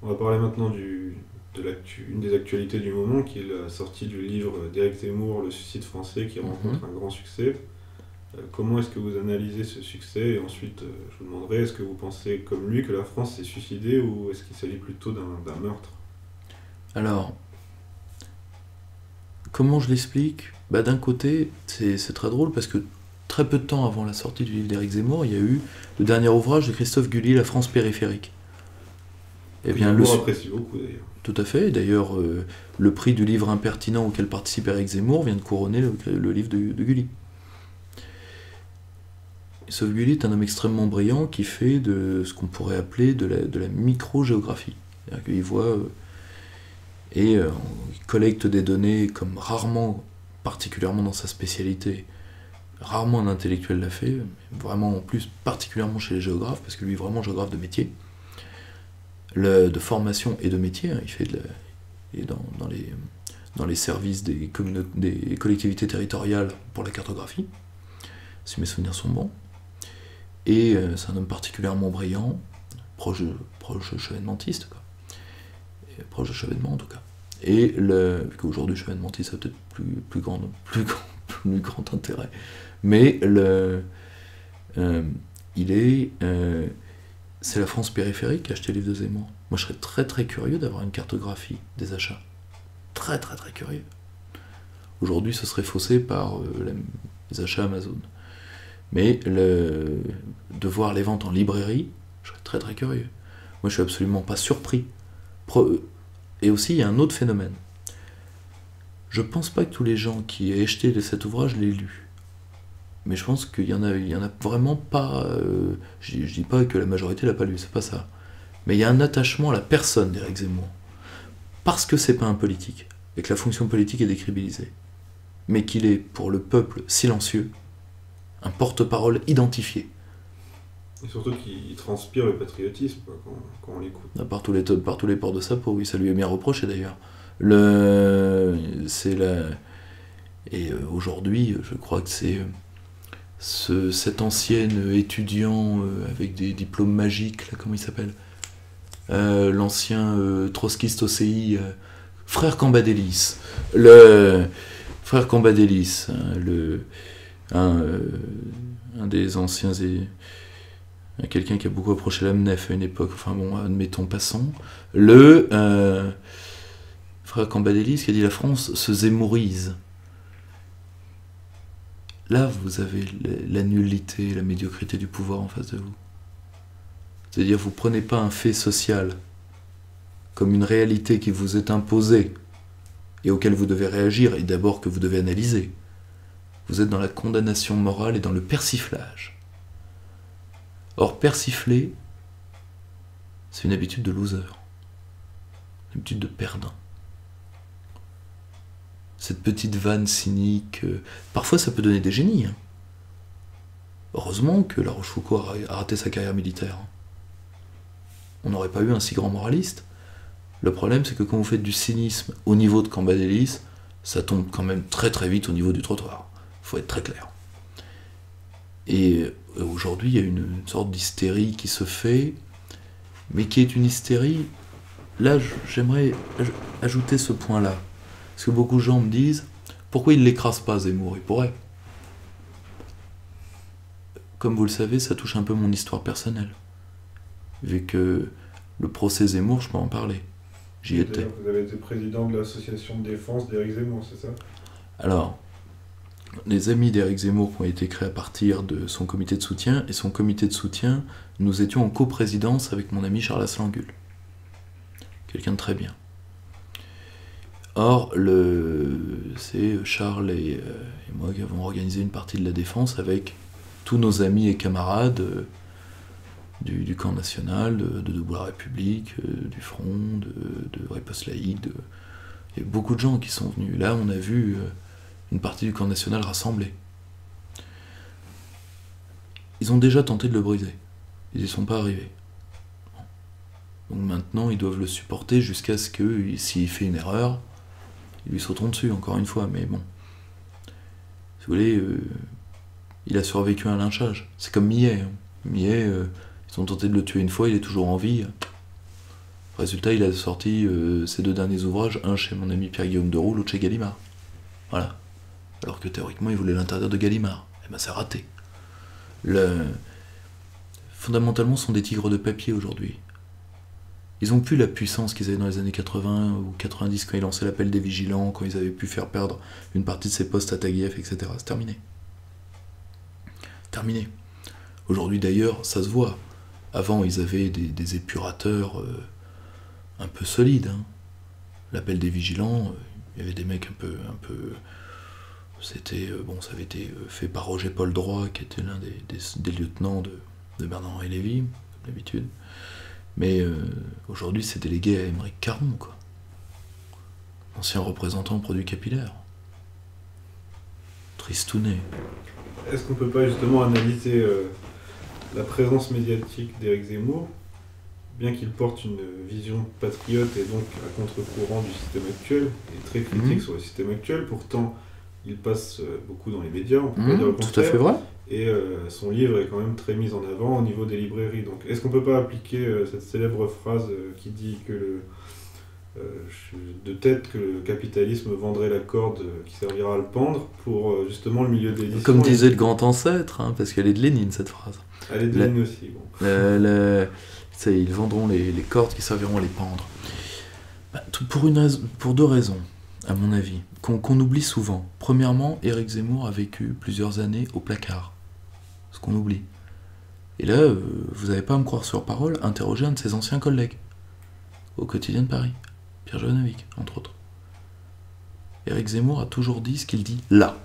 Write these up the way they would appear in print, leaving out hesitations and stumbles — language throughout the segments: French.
On va parler maintenant une des actualités du moment, qui est la sortie du livre d'Éric Zemmour, Le suicide français, qui rencontre un grand succès. Comment est-ce que vous analysez ce succès? Et ensuite, je vous demanderai, est-ce que vous pensez comme lui que la France s'est suicidée ou est-ce qu'il s'agit plutôt d'un meurtre? Alors, comment je l'explique? Bah, d'un côté, c'est très drôle parce que très peu de temps avant la sortie du livre d'Éric Zemmour, il y a eu le dernier ouvrage de Christophe Gully, La France périphérique. Eh Que bien, Zemmour apprécie beaucoup d'ailleurs. tout à fait. D'ailleurs, le prix du livre impertinent auquel participe Éric Zemmour vient de couronner le livre de Gully. Christophe Gully est un homme extrêmement brillant qui fait de ce qu'on pourrait appeler de la microgéographie. C'est-à-dire qu'il voit il collecte des données comme rarement, particulièrement dans sa spécialité, rarement un intellectuel l'a fait, vraiment en plus particulièrement chez les géographes, parce que lui est vraiment géographe de métier, de formation et de métier, il fait et dans les services des collectivités territoriales pour la cartographie, si mes souvenirs sont bons, et c'est un homme particulièrement brillant, proche chevènementiste, quoi. Et proche de Chevènement en tout cas. Et qu'aujourd'hui Chevènementiste a peut-être plus grand intérêt. Mais c'est la France périphérique qui a acheté les deux Zemmour. Moi je serais très très curieux d'avoir une cartographie des achats. Très très très curieux. Aujourd'hui ce serait faussé par les achats Amazon. Mais de voir les ventes en librairie, je serais très très curieux. Moi je suis absolument pas surpris. Et aussi, il y a un autre phénomène. Je pense pas que tous les gens qui aient acheté cet ouvrage l'aient lu. Mais je pense qu'il y en a vraiment pas. Je dis pas que la majorité l'a pas lu, c'est pas ça. Mais il y a un attachement à la personne d'Éric Zemmour. Parce que c'est pas un politique, et que la fonction politique est décribilisée. Mais qu'il est, pour le peuple silencieux, un porte-parole identifié. Et surtout qu'il transpire le patriotisme quoi, quand on l'écoute. Par tous les ports de sa peau, oui, ça lui est bien reproché d'ailleurs. Et aujourd'hui, je crois que c'est cet ancien étudiant avec des diplômes magiques, là, comment il s'appelle, l'ancien trotskiste OCI, frère Cambadélis. Frère Cambadélis, un des anciens quelqu'un qui a beaucoup approché la MNEF à une époque, enfin bon, admettons passons, frère Cambadélis qui a dit la France se zémourise. Là, vous avez la nullité, la médiocrité du pouvoir en face de vous. C'est-à-dire, vous prenez pas un fait social comme une réalité qui vous est imposée et auquel vous devez réagir, et d'abord que vous devez analyser. Vous êtes dans la condamnation morale et dans le persiflage. Or, persifler, c'est une habitude de loser, une habitude de perdant. Cette petite vanne cynique, parfois ça peut donner des génies. Hein. Heureusement que La Rochefoucauld a raté sa carrière militaire. On n'aurait pas eu un si grand moraliste. Le problème, c'est que quand vous faites du cynisme au niveau de Cambadélis, ça tombe quand même très très vite au niveau du trottoir. Il faut être très clair. Et aujourd'hui, il y a une sorte d'hystérie qui se fait, mais qui est une hystérie... Là, j'aimerais ajouter ce point-là. Parce que beaucoup de gens me disent, pourquoi il ne l'écrase pas, Zemmour? Il pourrait. Comme vous le savez, ça touche un peu mon histoire personnelle. Vu que le procès Zemmour, je peux en parler. J'y étais. Vous avez été président de l'association de défense d'Éric Zemmour, c'est ça? Alors, les amis d'Éric Zemmour qui ont été créés à partir de son comité de soutien, et son comité de soutien, nous étions en coprésidence avec mon ami Charles Asselangul. Quelqu'un de très bien. Or, c'est Charles et moi qui avons organisé une partie de la défense avec tous nos amis et camarades du camp national, de Debout la République, du Front, de Riposte Laïque. Il y a beaucoup de gens qui sont venus. Là, on a vu une partie du camp national rassemblée. Ils ont déjà tenté de le briser. Ils n'y sont pas arrivés. Donc maintenant, ils doivent le supporter jusqu'à ce que, s'il fait une erreur, ils lui sauteront dessus, encore une fois. Mais bon, si vous voulez, il a survécu à un lynchage. C'est comme Millet. Millet, ils ont tenté de le tuer une fois, il est toujours en vie. Résultat, il a sorti ses 2 derniers ouvrages, un chez mon ami Pierre-Guillaume Deroux, l'autre chez Gallimard. Voilà. Alors que théoriquement, il voulait l'interdire de Gallimard. Eh ben, c'est raté. Fondamentalement, ce sont des tigres de papier aujourd'hui. Ils n'ont plus la puissance qu'ils avaient dans les années 80 ou 90 quand ils lançaient l'appel des vigilants, quand ils avaient pu faire perdre une partie de ses postes à Taguieff, etc. C'est terminé. Terminé. Aujourd'hui d'ailleurs, ça se voit. Avant, ils avaient des épurateurs un peu solides. Hein. L'appel des vigilants, il y avait des mecs un peu c'était, ça avait été fait par Roger-Paul Droit, qui était l'un des lieutenants de Bernard-Henri Lévy, comme d'habitude. Mais aujourd'hui, c'est délégué à Émeric Caron, quoi. Ancien représentant de produits capillaires. Tristounet. Est-ce qu'on peut pas justement analyser la présence médiatique d'Éric Zemmour, bien qu'il porte une vision patriote et donc à contre-courant du système actuel, et très critique sur le système actuel, pourtant il passe beaucoup dans les médias, on peut pas dire le contraire. Tout à fait vrai. Et son livre est quand même très mis en avant au niveau des librairies. Donc est-ce qu'on peut pas appliquer cette célèbre phrase qui dit que de tête que le capitalisme vendrait la corde qui servira à le pendre pour justement le milieu de l'édition. Comme disait le grand ancêtre, hein, parce qu'elle est de Lénine cette phrase. Elle est de Lénine aussi. Bon. Ils vendront les cordes qui serviront à les pendre. Pour 2 raisons, à mon avis, qu'on oublie souvent. Premièrement, Éric Zemmour a vécu plusieurs années au placard. Ce qu'on oublie. Et là, vous n'avez pas à me croire sur parole, interroger un de ses anciens collègues au quotidien de Paris. Pierre Jovanovic, entre autres. Éric Zemmour a toujours dit ce qu'il dit là.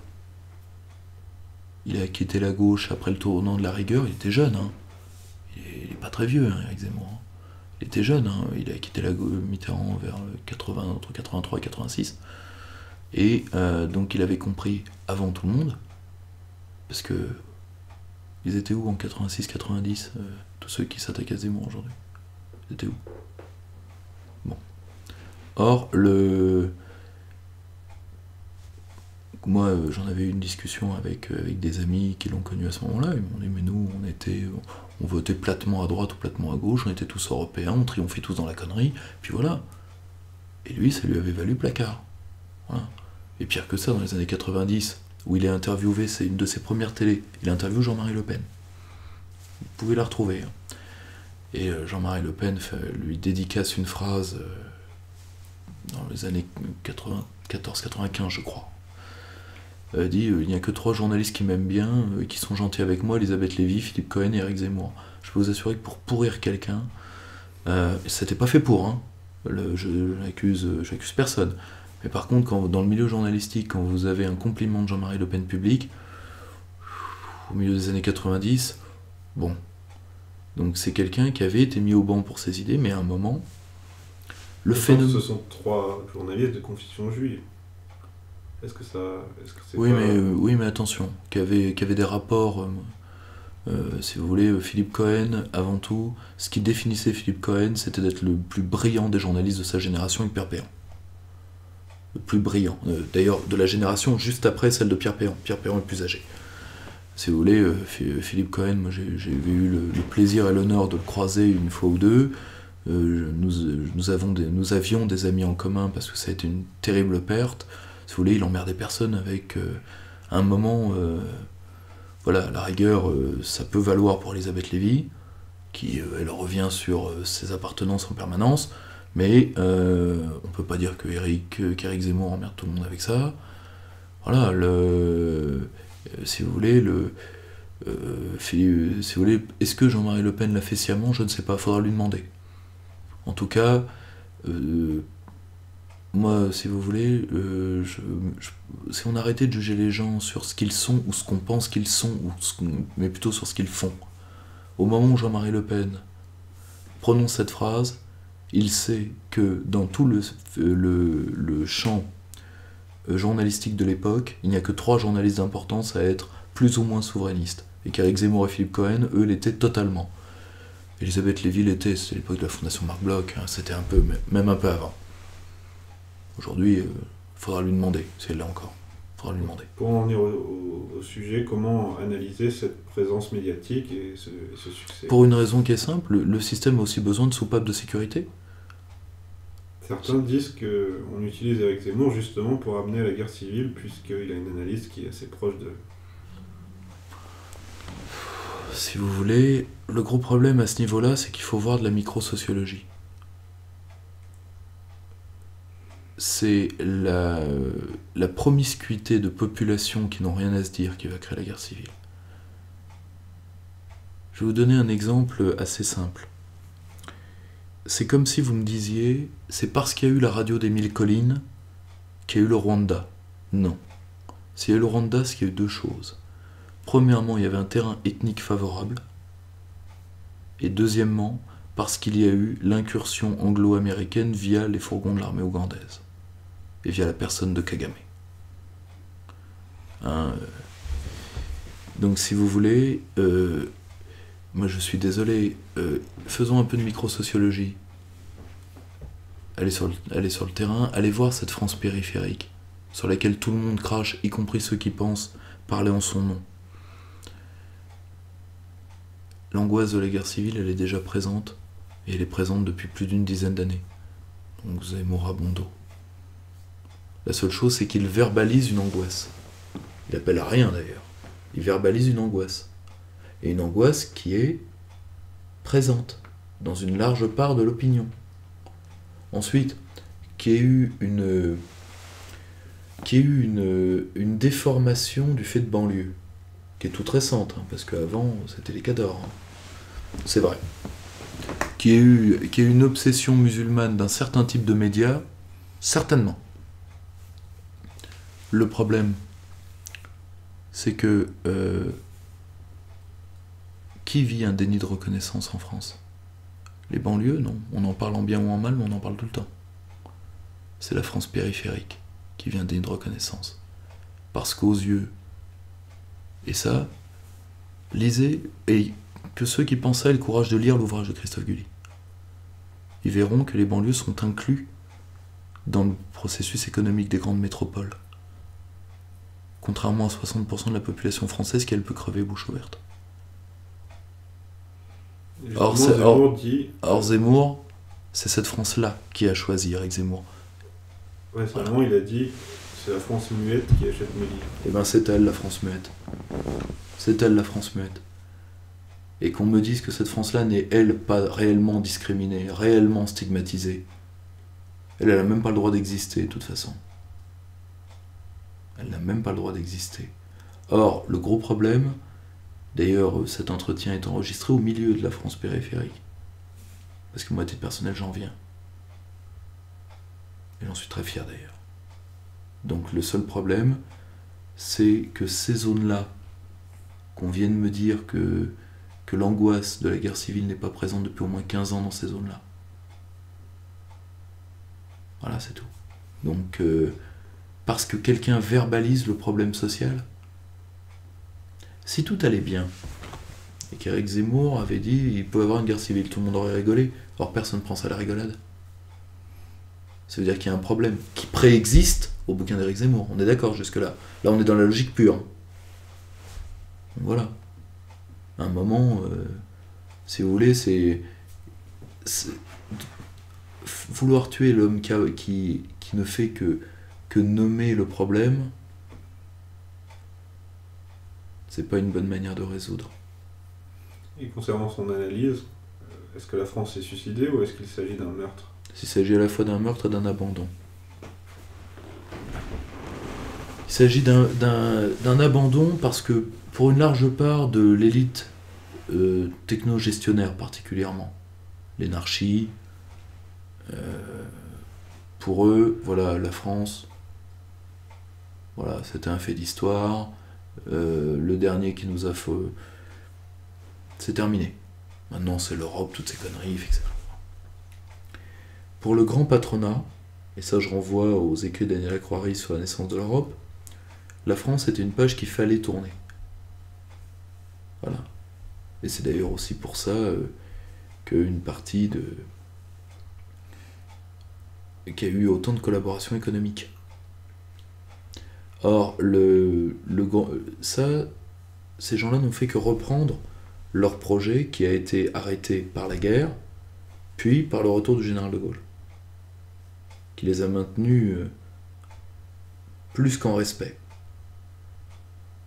Il a quitté la gauche après le tournant de la rigueur, il était jeune. Hein. Il n'est pas très vieux, hein, Éric Zemmour. Hein. Il était jeune, hein. Il a quitté la Mitterrand vers entre 83 et 86. Et donc il avait compris avant tout le monde, parce que ils étaient où en 86-90, tous ceux qui s'attaquent à Zemmour aujourd'hui? Ils étaient où? Bon. Or, moi, j'en avais eu une discussion avec des amis qui l'ont connu à ce moment-là. Ils m'ont dit, mais nous, on votait platement à droite ou platement à gauche, on était tous européens, on triomphait tous dans la connerie, puis voilà. Et lui, ça lui avait valu placard. Voilà. Et pire que ça, dans les années 90, où il est interviewé, c'est une de ses premières télés, il a interviewé Jean-Marie Le Pen. Vous pouvez la retrouver. Hein. Et Jean-Marie Le Pen lui dédicace une phrase dans les années 94-95, je crois. Elle dit il n'y a que 3 journalistes qui m'aiment bien, qui sont gentils avec moi, Elisabeth Lévy, Philippe Cohen et Éric Zemmour. Je peux vous assurer que pour pourrir quelqu'un, c'était pas fait pour, hein. J'accuse personne. Mais par contre, dans le milieu journalistique, quand vous avez un compliment de Jean-Marie Le Pen public, au milieu des années 90, bon. Donc c'est quelqu'un qui avait été mis au banc pour ses idées, mais à un moment, le phénomène... Ce sont 3 journalistes de confession juive. Est-ce que c'est oui, mais attention, qui avait des rapports, si vous voulez, Philippe Cohen, avant tout, ce qui définissait Philippe Cohen, c'était d'être le plus brillant des journalistes de sa génération avec Pierre Péan. Le plus brillant. D'ailleurs, de la génération juste après celle de Pierre Péan. Pierre Péan est plus âgé. Si vous voulez, Philippe Cohen, moi j'ai eu le plaisir et l'honneur de le croiser une fois ou deux. Nous avions des amis en commun parce que ça a été une terrible perte. Si vous voulez, il emmerdait personne avec un moment, voilà, la rigueur, ça peut valoir pour Elisabeth Lévy, qui elle revient sur ses appartenances en permanence, mais on peut pas dire qu'Éric Zemmour emmerde tout le monde avec ça. Voilà, si vous voulez, est-ce que Jean-Marie Le Pen l'a fait sciemment? Je ne sais pas, faudra lui demander. En tout cas, moi, si vous voulez, si on arrêtait de juger les gens sur ce qu'ils sont ou ce qu'on pense qu'ils sont, mais plutôt sur ce qu'ils font. Au moment où Jean-Marie Le Pen prononce cette phrase, il sait que dans tout le champ journalistique de l'époque, il n'y a que 3 journalistes d'importance à être plus ou moins souverainistes. Et qu'Éric Zemmour et Philippe Cohen, eux, l'étaient totalement. Elisabeth Lévy l'était, c'était l'époque de la Fondation Marc Bloch, hein, c'était un peu, même un peu avant. Aujourd'hui, il faudra lui demander, si elle l'a encore. Il faudra lui demander. Pour en venir au sujet, comment analyser cette présence médiatique et ce succès? Pour une raison qui est simple, le système a aussi besoin de soupapes de sécurité. Certains disent qu'on utilise Éric Zemmour justement pour amener à la guerre civile, puisqu'il a une analyse qui est assez proche de... Si vous voulez, le gros problème à ce niveau-là, c'est qu'il faut voir de la microsociologie. C'est la promiscuité de populations qui n'ont rien à se dire qui va créer la guerre civile. Je vais vous donner un exemple assez simple. C'est comme si vous me disiez, c'est parce qu'il y a eu la radio des Mille Collines qu'il y a eu le Rwanda. Non. S'il y a eu le Rwanda, c'est qu'il y a eu deux choses. Premièrement, il y avait un terrain ethnique favorable. Et deuxièmement, parce qu'il y a eu l'incursion anglo-américaine via les fourgons de l'armée ougandaise. Et via la personne de Kagame. Donc si vous voulez, moi je suis désolé, faisons un peu de microsociologie. Allez sur le terrain, allez voir cette France périphérique, sur laquelle tout le monde crache, y compris ceux qui pensent parler en son nom. L'angoisse de la guerre civile, elle est déjà présente, et elle est présente depuis plus d'une dizaine d'années. Donc Zemmour a bon dos. La seule chose, c'est qu'il verbalise une angoisse. Il appelle à rien d'ailleurs. Il verbalise une angoisse. Et une angoisse qui est présente dans une large part de l'opinion. Ensuite, qu'il y ait eu une déformation du fait de banlieue, qui est toute récente, parce qu'avant, c'était les cadors. C'est vrai. Qu'il y ait eu une obsession musulmane d'un certain type de médias, certainement. Le problème, c'est que qui vit un déni de reconnaissance en France? Les banlieues, non. On en parle en bien ou en mal, mais on en parle tout le temps. C'est la France périphérique qui vit un déni de reconnaissance. Parce qu'aux yeux, et ça, lisez, et que ceux qui pensent ça aient le courage de lire l'ouvrage de Christophe Guilly. Ils verront que les banlieues sont inclus dans le processus économique des grandes métropoles. Contrairement à 60% de la population française qui, elle, peut crever bouche ouverte. Or Zemmour, c'est cette France-là qui a choisi Éric Zemmour. Ouais, seulement il a dit, c'est la France muette qui achète mes livres. Eh ben c'est elle la France muette. C'est elle la France muette. Et qu'on me dise que cette France-là n'est, elle, pas réellement discriminée, réellement stigmatisée. Elle n'a même pas le droit d'exister, de toute façon. Elle n'a même pas le droit d'exister. Or, le gros problème, d'ailleurs, cet entretien est enregistré au milieu de la France périphérique. Parce que moi, à titre personnel, j'en viens. Et j'en suis très fier, d'ailleurs. Donc, le seul problème, c'est que ces zones-là, qu'on vienne me dire que l'angoisse de la guerre civile n'est pas présente depuis au moins 15 ans dans ces zones-là. Voilà, c'est tout. Donc, parce que quelqu'un verbalise le problème social. Si tout allait bien, et qu'Éric Zemmour avait dit il peut y avoir une guerre civile, tout le monde aurait rigolé, or personne ne prend ça à la rigolade. Ça veut dire qu'il y a un problème qui préexiste au bouquin d'Éric Zemmour. On est d'accord jusque-là. Là, on est dans la logique pure. Donc voilà. À un moment, si vous voulez, c'est vouloir tuer l'homme qui ne fait que nommer le problème, c'est pas une bonne manière de résoudre. Et concernant son analyse, est-ce que la France s'est suicidée ou est-ce qu'il s'agit d'un meurtre? Il s'agit à la fois d'un meurtre et d'un abandon. Il s'agit d'un abandon parce que pour une large part de l'élite techno-gestionnaire particulièrement, l'énarchie, pour eux, voilà, la France, voilà, c'était un fait d'histoire, le dernier qui nous a fait... C'est terminé. Maintenant, c'est l'Europe, toutes ces conneries, etc. Pour le grand patronat, et ça je renvoie aux écrits de Daniel Acroiry sur la naissance de l'Europe, la France était une page qu'il fallait tourner. Voilà. Et c'est d'ailleurs aussi pour ça qu'une partie qu'il y a eu autant de collaborations économiques. Or, ces gens-là n'ont fait que reprendre leur projet qui a été arrêté par la guerre, puis par le retour du général de Gaulle. qui les a maintenus plus qu'en respect.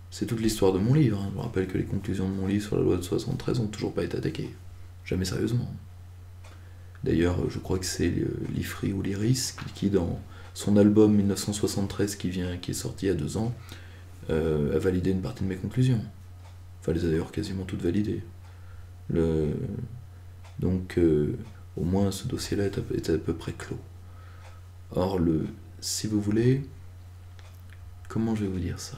C'est toute l'histoire de mon livre. Je me rappelle que les conclusions de mon livre sur la loi de 73 n'ont toujours pas été attaquées. Jamais sérieusement. D'ailleurs, je crois que c'est l'IFRI ou l'IRIS qui, dans son album 1973 qui est sorti il y a 2 ans, a validé une partie de mes conclusions. Enfin, les a d'ailleurs quasiment toutes validées. Donc, au moins, ce dossier-là est à peu près clos. Or, si vous voulez, comment je vais vous dire ça ?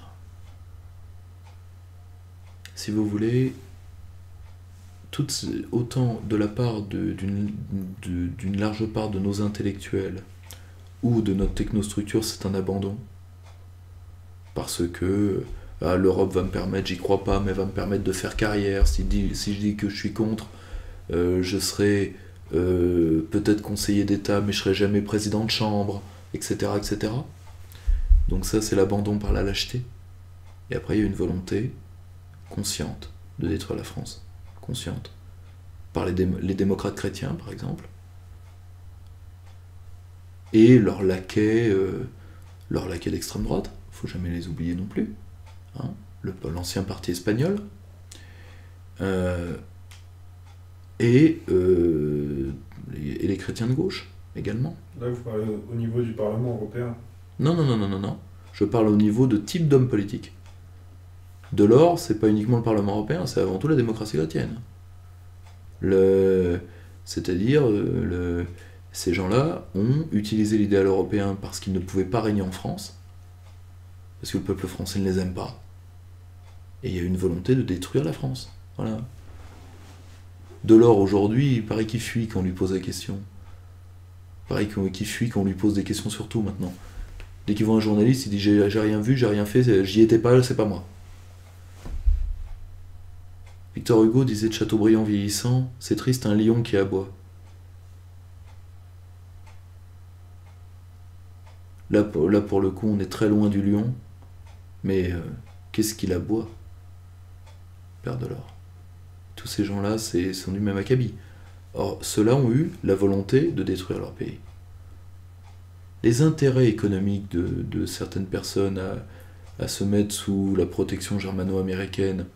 Si vous voulez, autant de la part d'une large part de nos intellectuels ou de notre technostructure, c'est un abandon. Parce que l'Europe va me permettre, j'y crois pas, mais va me permettre de faire carrière. Si je dis que je suis contre, je serai peut-être conseiller d'État, mais je serai jamais président de chambre, etc., etc. Donc ça, c'est l'abandon par la lâcheté. Et après, il y a une volonté consciente de détruire la France. Consciente. Par les démocrates chrétiens, par exemple. Et leurs laquais d'extrême droite, faut jamais les oublier non plus. Hein, l'ancien parti espagnol. Et les chrétiens de gauche, également. Là, vous parlez au niveau du Parlement européen. Non. Je parle au niveau de type d'homme politique. Delors, c'est pas uniquement le Parlement européen, c'est avant tout la démocratie chrétienne. C'est-à-dire, ces gens-là ont utilisé l'idéal européen parce qu'ils ne pouvaient pas régner en France, parce que le peuple français ne les aime pas. Et il y a une volonté de détruire la France. Voilà. Delors, aujourd'hui, il paraît qu'il fuit quand on lui pose la question. Il paraît qu'il fuit quand on lui pose des questions sur tout maintenant. Dès qu'il voit un journaliste, il dit j'ai rien vu, j'ai rien fait, j'y étais pas, c'est pas moi. Victor Hugo disait de Chateaubriand vieillissant, c'est triste un lion qui aboie. Là, pour le coup, on est très loin du lion, mais qu'est-ce qu'il aboie, Père Delors? Tous ces gens-là sont du même acabit. Or, ceux-là ont eu la volonté de détruire leur pays. Les intérêts économiques de certaines personnes à se mettre sous la protection germano-américaine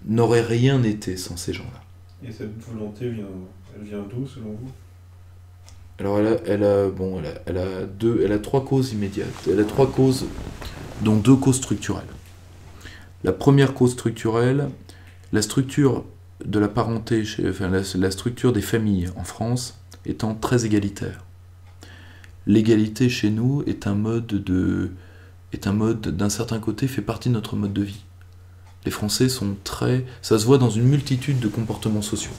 n'auraient rien été sans ces gens-là. Et cette volonté, elle vient d'où, selon vous? Alors elle a 3 causes immédiates. Elle a 3 causes, dont 2 causes structurelles. La première cause structurelle, la structure de la parenté, la structure des familles en France étant très égalitaire. L'égalité chez nous est un mode d'un certain côté, fait partie de notre mode de vie. Les Français sont très... Ça se voit dans une multitude de comportements sociaux.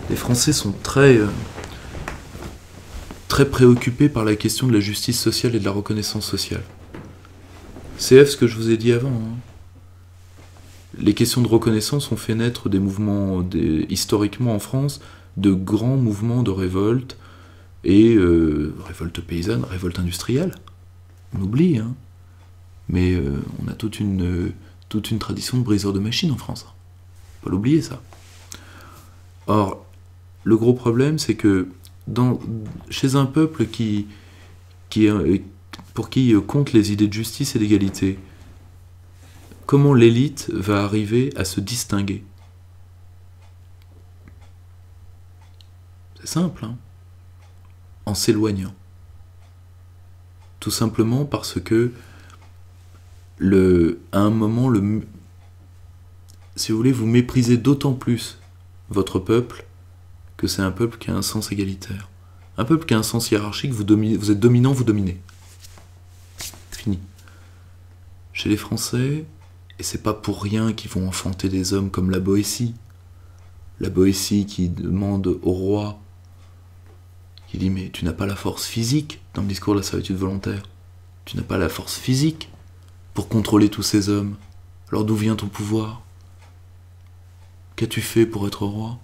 Les Français sont très préoccupés par la question de la justice sociale et de la reconnaissance sociale. CF, ce que je vous ai dit avant. Hein. Les questions de reconnaissance ont fait naître des mouvements, historiquement en France, de grands mouvements de révolte, et révolte paysanne, révolte industrielle. On oublie, hein. Mais on a toute une tradition de briseurs de machines en France. Faut pas l'oublier, ça. Or, le gros problème, c'est que chez un peuple pour qui comptent les idées de justice et d'égalité, comment l'élite va arriver à se distinguer? C'est simple, hein, en s'éloignant. Tout simplement parce que à un moment, si vous voulez, vous méprisez d'autant plus votre peuple que c'est un peuple qui a un sens égalitaire. Un peuple qui a un sens hiérarchique, vous êtes dominant, vous dominez. Fini. Chez les Français, et c'est pas pour rien qu'ils vont enfanter des hommes comme la Boétie. La Boétie qui demande au roi, qui dit mais tu n'as pas la force physique dans le discours de la servitude volontaire. Tu n'as pas la force physique pour contrôler tous ces hommes. Alors d'où vient ton pouvoir? Qu'as-tu fait pour être roi?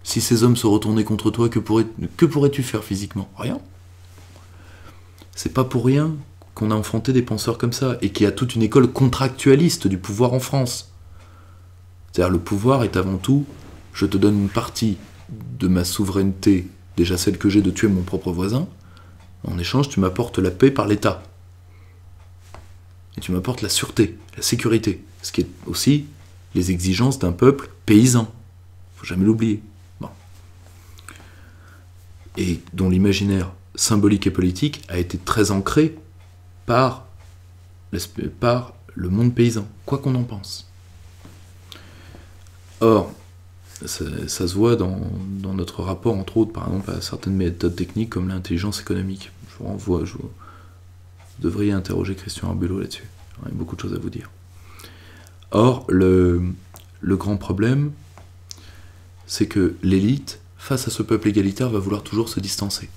Si ces hommes se retournaient contre toi, que pourrais-tu faire physiquement? Rien. C'est pas pour rien qu'on a enfanté des penseurs comme ça, et qu'il y a toute une école contractualiste du pouvoir en France. C'est-à-dire le pouvoir est avant tout, je te donne une partie de ma souveraineté Déjà celle que j'ai de tuer mon propre voisin. En échange, tu m'apportes la paix par l'État. Et tu m'apportes la sûreté, la sécurité. Ce qui est aussi les exigences d'un peuple paysan. Faut jamais l'oublier. Bon. Et dont l'imaginaire symbolique et politique a été très ancré par le monde paysan, quoi qu'on en pense. Or, ça se voit dans notre rapport, entre autres, par exemple, à certaines méthodes techniques comme l'intelligence économique. Je vous renvoie, vous devriez interroger Christian Arbulot là-dessus. Il y a beaucoup de choses à vous dire. Or, le grand problème, c'est que l'élite, face à ce peuple égalitaire, va vouloir toujours se distancer.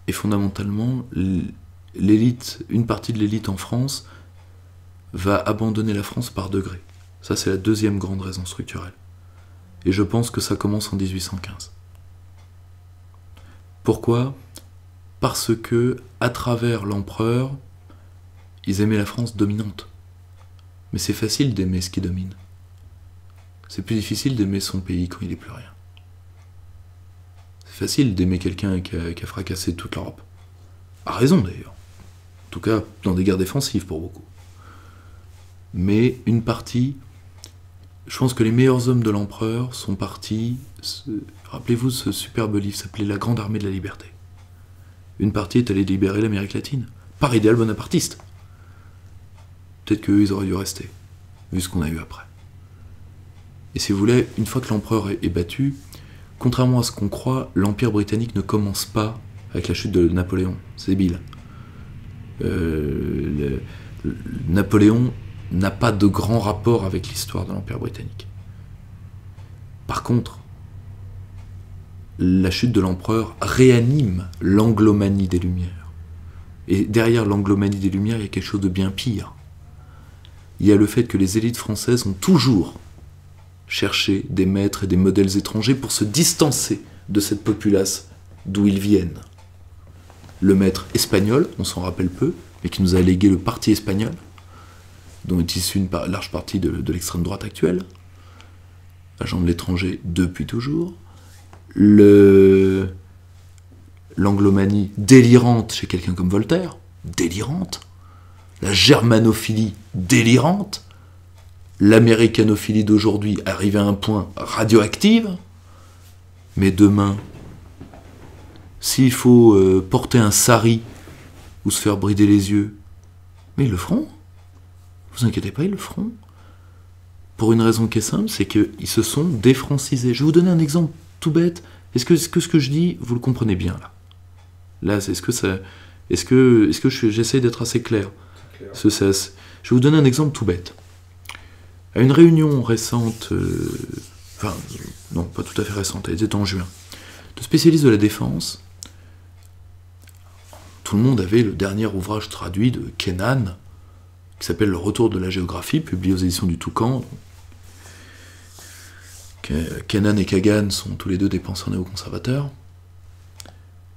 Et fondamentalement, l'élite, une partie de l'élite en France, va abandonner la France par degrés. Ça, c'est la deuxième grande raison structurelle. Et je pense que ça commence en 1815. Pourquoi ? Parce que, à travers l'empereur, ils aimaient la France dominante. Mais c'est facile d'aimer ce qui domine. C'est plus difficile d'aimer son pays quand il n'est plus rien. C'est facile d'aimer quelqu'un qui a fracassé toute l'Europe. A raison d'ailleurs. En tout cas, dans des guerres défensives pour beaucoup. Mais une partie... Je pense que les meilleurs hommes de l'empereur sont partis... Rappelez-vous, ce superbe livre s'appelait La Grande Armée de la Liberté. Une partie est allée libérer l'Amérique latine. Par idéal bonapartiste. Peut-être qu'eux, ils auraient dû rester, vu ce qu'on a eu après. Et si vous voulez, une fois que l'empereur est battu, contrairement à ce qu'on croit, l'Empire britannique ne commence pas avec la chute de Napoléon. C'est débile. Napoléon n'a pas de grand rapport avec l'histoire de l'Empire britannique. Par contre, la chute de l'empereur réanime l'anglomanie des Lumières. Et derrière l'anglomanie des Lumières, il y a quelque chose de bien pire. Il y a le fait que les élites françaises ont toujours cherché des maîtres et des modèles étrangers pour se distancer de cette populace d'où ils viennent. Le maître espagnol, on s'en rappelle peu, mais qui nous a légué le parti espagnol, dont est issue une large partie de l'extrême droite actuelle, agent de l'étranger depuis toujours, l'anglomanie délirante chez quelqu'un comme Voltaire, délirante, la germanophilie délirante, l'américanophilie d'aujourd'hui arrivée à un point radioactive, mais demain, s'il faut porter un sari ou se faire brider les yeux, mais ils le feront. Vous inquiétez pas, ils le feront. Pour une raison qui est simple, c'est qu'ils se sont défrancisés. Je vais vous donner un exemple tout bête. Est-ce que ce que je dis, vous le comprenez bien là ? Là, est-ce que j'essaie d'être assez clair ? Je vais vous donner un exemple tout bête. À une réunion récente, non, pas tout à fait récente, elle était en juin, de spécialistes de la défense, tout le monde avait le dernier ouvrage traduit de Kennan, qui s'appelle Le Retour de la géographie, publié aux éditions du Toucan. Kennan et Kagan sont tous les deux des penseurs néoconservateurs.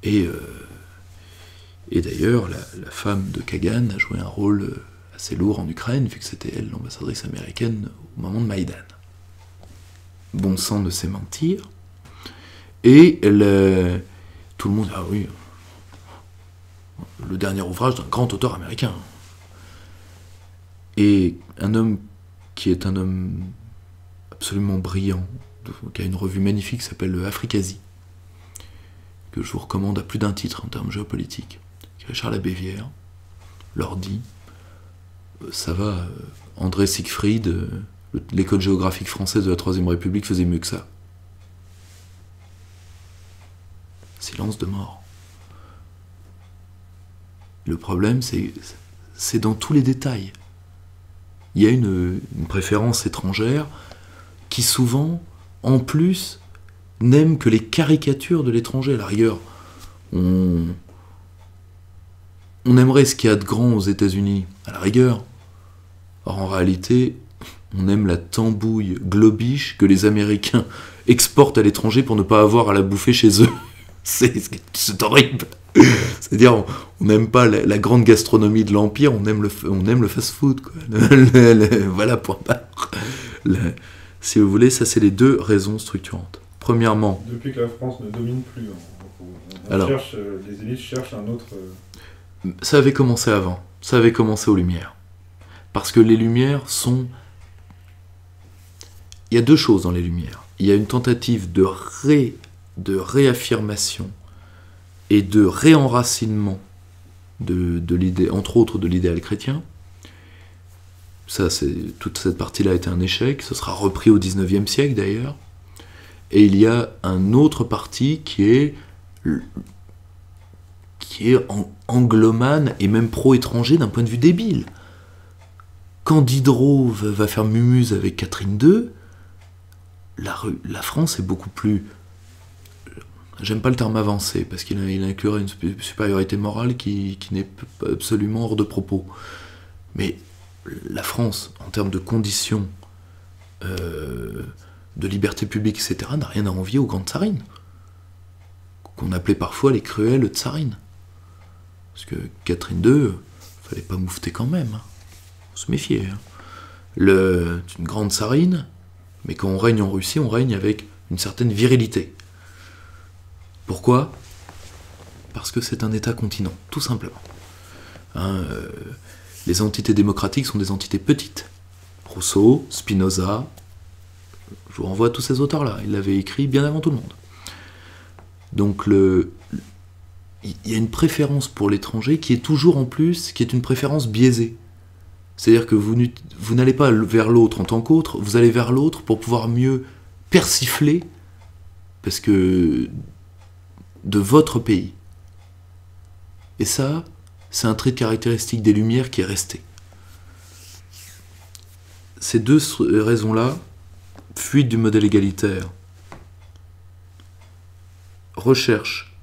Et d'ailleurs, la femme de Kagan a joué un rôle assez lourd en Ukraine, vu que c'était elle l'ambassadrice américaine au moment de Maïdan. Bon sang ne sait mentir. Et tout le monde, ah oui, le dernier ouvrage d'un grand auteur américain. Et un homme qui est un homme absolument brillant, qui a une revue magnifique qui s'appelle Africasie, que je vous recommande à plus d'un titre en termes géopolitiques, qui est Charles Abévière, leur dit, ça va, André Siegfried, l'école géographique française de la Troisième République faisait mieux que ça. Silence de mort. Le problème, c'est dans tous les détails. Il y a une préférence étrangère qui souvent, en plus, n'aime que les caricatures de l'étranger. À la rigueur, on aimerait ce qu'il y a de grand aux États-Unis, à la rigueur. Or, en réalité, on aime la tambouille globiche que les Américains exportent à l'étranger pour ne pas avoir à la bouffer chez eux. C'est horrible. C'est-à-dire, on n'aime pas la grande gastronomie de l'Empire, on aime le fast-food, quoi. Voilà, point barre. Si vous voulez, ça c'est les deux raisons structurantes. Premièrement... Depuis que la France ne domine plus, les élites cherchent un autre... Ça avait commencé avant. Ça avait commencé aux Lumières. Parce que les Lumières sont... Il y a deux choses dans les Lumières. Il y a une tentative de réaffirmation et de réenracinement de l'idée, entre autres de l'idéal chrétien. Toute cette partie-là a été un échec. Ce sera repris au XIXe siècle d'ailleurs. Et il y a un autre parti qui est anglomane et même pro-étranger d'un point de vue débile. Quand Diderot va faire mumuse avec Catherine II, la France est beaucoup plus... J'aime pas le terme avancé, parce qu'il inclurait une supériorité morale qui n'est absolument hors de propos. Mais la France, en termes de conditions de liberté publique, etc., n'a rien à envier aux grandes tsarines, qu'on appelait parfois les cruelles tsarines. Parce que Catherine II, fallait pas moufter quand même. Hein. Faut se méfier. Hein. C'est une grande tsarine, mais quand on règne en Russie, on règne avec une certaine virilité. Pourquoi ? Parce que c'est un État-continent, tout simplement. Hein, les entités démocratiques sont des entités petites. Rousseau, Spinoza, je vous renvoie à tous ces auteurs-là, ils l'avaient écrit bien avant tout le monde. Donc il y a une préférence pour l'étranger qui est toujours en plus, qui est une préférence biaisée. C'est-à-dire que vous n'allez pas vers l'autre en tant qu'autre, vous allez vers l'autre pour pouvoir mieux persifler, parce que de votre pays. Et ça, c'est un trait de caractéristique des Lumières qui est resté. Ces deux raisons-là, fuite du modèle égalitaire, recherche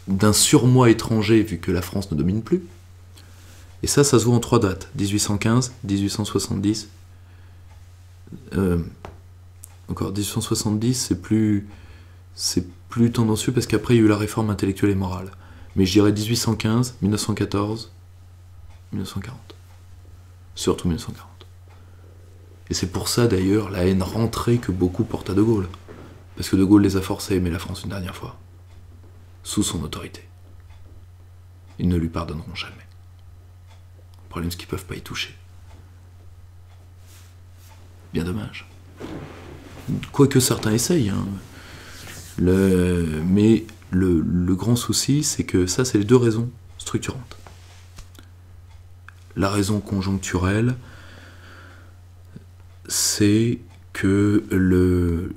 d'un surmoi étranger vu que la France ne domine plus, et ça se voit en 3 dates, 1815, 1870, encore 1870 c'est plus tendancieux parce qu'après il y a eu la réforme intellectuelle et morale. Mais je dirais 1815, 1914, 1940. Surtout 1940. Et c'est pour ça d'ailleurs la haine rentrée que beaucoup portent à De Gaulle. Parce que De Gaulle les a forcés à aimer la France une dernière fois. Sous son autorité. Ils ne lui pardonneront jamais. Le problème c'est qu'ils ne peuvent pas y toucher. Bien dommage. Quoique certains essayent, hein. Mais le grand souci, c'est que ça, c'est les deux raisons structurantes. La raison conjoncturelle, c'est que le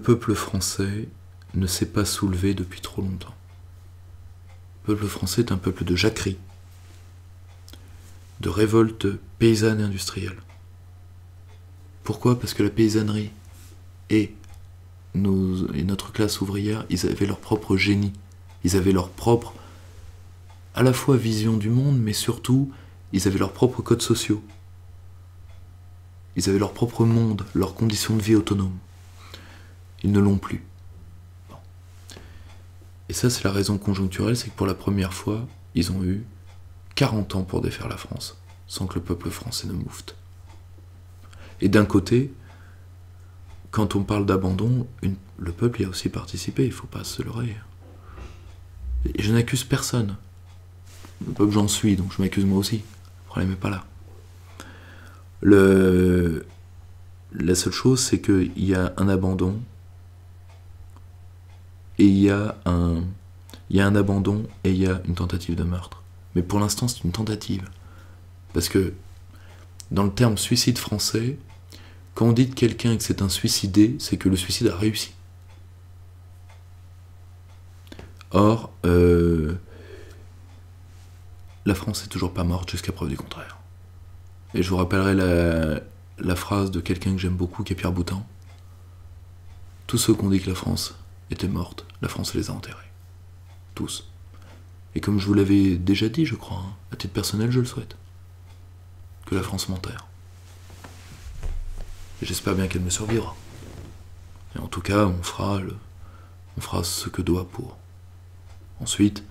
peuple français ne s'est pas soulevé depuis trop longtemps. Le peuple français est un peuple de jacquerie, de révolte paysanne et industrielle. Pourquoi ? Parce que la paysannerie et notre classe ouvrière, ils avaient leur propre génie, ils avaient leur propre, à la fois vision du monde, mais surtout, ils avaient leurs propres codes sociaux. Ils avaient leur propre monde, leurs conditions de vie autonomes. Ils ne l'ont plus. Bon. Et ça, c'est la raison conjoncturelle, c'est que pour la première fois, ils ont eu 40 ans pour défaire la France, sans que le peuple français ne moufte. Et d'un côté, quand on parle d'abandon, le peuple y a aussi participé, il ne faut pas se leurrer. Et je n'accuse personne. Le peuple, j'en suis, donc je m'accuse moi aussi. Le problème n'est pas là. La seule chose, c'est qu'il y a un abandon, et il y a un abandon, et il y a une tentative de meurtre. Mais pour l'instant, c'est une tentative. Parce que, dans le terme suicide français, quand on dit de quelqu'un que c'est un suicidé, c'est que le suicide a réussi. Or, la France n'est toujours pas morte jusqu'à preuve du contraire. Et je vous rappellerai la phrase de quelqu'un que j'aime beaucoup, qui est Pierre Boutan. Tous ceux qui ont dit que la France était morte, la France les a enterrés. Tous. Et comme je vous l'avais déjà dit, je crois, hein, à titre personnel, je le souhaite. Que la France m'enterre. Et j'espère bien qu'elle me survivra. Et en tout cas, on fera ce que doit pour. Ensuite,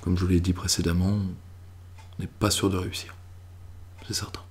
comme je vous l'ai dit précédemment, on n'est pas sûr de réussir. C'est certain.